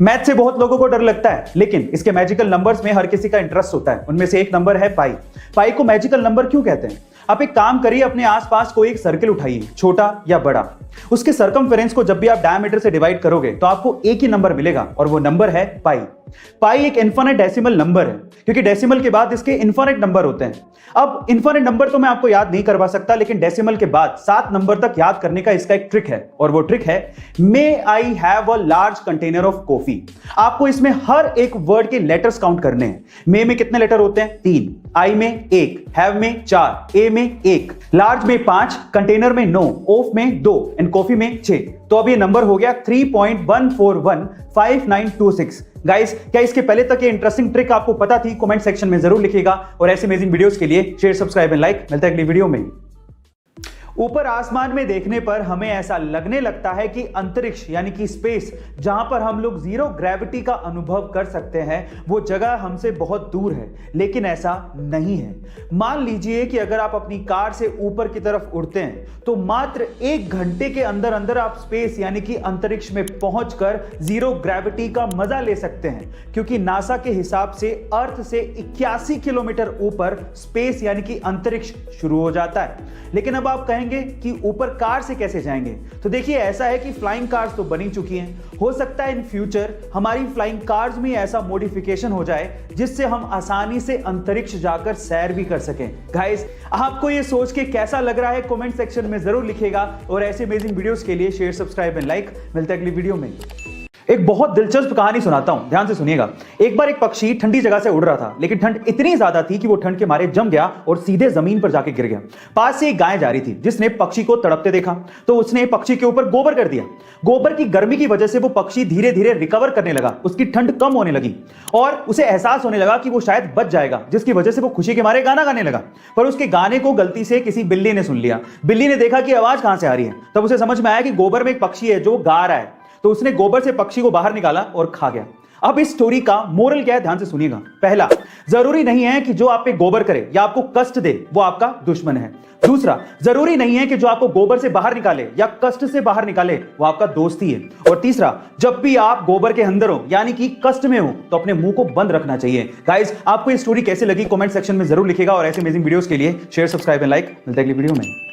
Math से बहुत लोगों को डर लगता है, लेकिन इसके मैजिकल नंबर्स में हर किसी का इंटरेस्ट होता है। उनमें से एक नंबर है पाई। पाई को मैजिकल नंबर क्यों कहते हैं? आप एक काम करिए, अपने आसपास कोई एक सर्किल उठाइए, छोटा या बड़ा। उसके सर्कमफेरेंस को जब भी आप डायमीटर से डिवाइड करोगे तो आपको एक ही नंबर मिलेगा और वो नंबर है पाई। पाई एक इनफिनिट डेसिमल नंबर है, क्योंकि डेसिमल के बाद इसके इनफिनिट नंबर होते हैं। अब इनफिनिट नंबर तो मैं आपको याद नहीं करवा सकता, लेकिन डेसिमल के बाद 7 नंबर तक याद करने का इसका एक ट्रिक है, और वो ट्रिक है may I have a large container of coffee. आपको इसमें हर एक वर्ड के लेटर्स काउंट करने हैं। मे में कितने लेटर होते हैं? 3, आई में 1, हैव में 4, ए में 1, लार्ज में 5, कंटेनर में 9, ऑफ में 2 एंड कॉफी में 6। तो अब ये नंबर हो गया 3.1415926। गाइस, क्या इसके पहले तक ये इंटरेस्टिंग ट्रिक आपको पता थी? कमेंट सेक्शन में जरूर लिखिएगा, और ऐसे अमेजिंग वीडियोस के लिए शेयर, सब्सक्राइब एंड लाइक। मिलता है अगली वीडियो में। ऊपर आसमान में देखने पर हमें ऐसा लगने लगता है कि अंतरिक्ष यानी कि स्पेस, जहां पर हम लोग जीरो ग्रेविटी का अनुभव कर सकते हैं, वो जगह हमसे बहुत दूर है, लेकिन ऐसा नहीं है। मान लीजिए कि अगर आप अपनी कार से ऊपर की तरफ उड़ते हैं तो मात्र 1 घंटे के अंदर अंदर आप स्पेस यानी कि अंतरिक्ष में पहुंचकर जीरो ग्रेविटी का मजा ले सकते हैं, क्योंकि नासा के हिसाब से अर्थ से 81 किलोमीटर ऊपर स्पेस यानी कि अंतरिक्ष शुरू हो जाता है। लेकिन अब आप कहेंगे कि ऊपर कार से कैसे जाएंगे? तो देखिए, ऐसा है कि फ्लाइंग कार्स तो बनी चुकी हैं। हो सकता है इन फ्यूचर हमारी फ्लाइंग कार्स में ऐसा मॉडिफिकेशन हो जाए जिससे हम आसानी से अंतरिक्ष जाकर सैर भी कर सकें। गाइस, आपको ये सोच के कैसा लग रहा है? कमेंट सेक्शन में जरूर लिखिएगा, और ऐसे अमेजिंग वीडियोस के लिए शेयर, सब्सक्राइब एंड लाइक। मिलते हैं अगली वीडियो में। एक बहुत दिलचस्प कहानी सुनाता हूं, ध्यान से सुनिएगा। एक बार एक पक्षी ठंडी जगह से उड़ रहा था, लेकिन ठंड इतनी ज्यादा थी कि वो ठंड के मारे जम गया और सीधे जमीन पर जाके गिर गया। पास से एक गाय जा रही थी, जिसने पक्षी को तड़पते देखा तो उसने पक्षी के ऊपर गोबर कर दिया। गोबर की गर्मी की वजह से वो पक्षी धीरे धीरे रिकवर करने लगा, उसकी ठंड कम होने लगी और उसे एहसास होने लगा कि वो शायद बच जाएगा, जिसकी वजह से वो खुशी के मारे गाना गाने लगा। पर उसके गाने को गलती से किसी बिल्ली ने सुन लिया। बिल्ली ने देखा कि आवाज कहां से आ रही है, तब उसे समझ में आया कि गोबर में एक पक्षी है जो गा रहा है। तो उसने गोबर से पक्षी को बाहर निकाला और खा गया। अब इस स्टोरी का मोरल क्या है, ध्यान से सुनिएगा। पहला, जरूरी नहीं है कि जो आप पे गोबर करे या आपको कष्ट दे वो आपका दुश्मन है। दूसरा, जरूरी नहीं है कि जो आपको गोबर से बाहर निकाले या कष्ट से बाहर निकाले वो आपका दोस्त ही है। और तीसरा, जब भी आप गोबर के अंदर हो यानी कि कष्ट में हो तो अपने मुंह को बंद रखना चाहिए। गाइस, आपको ये स्टोरी कैसी लगी? कमेंट सेक्शन में जरूर लिखिएगा, और ऐसे अमेजिंग वीडियोस के लिए शेयर, सब्सक्राइब एंड लाइक। मिलते हैं अगली वीडियो में।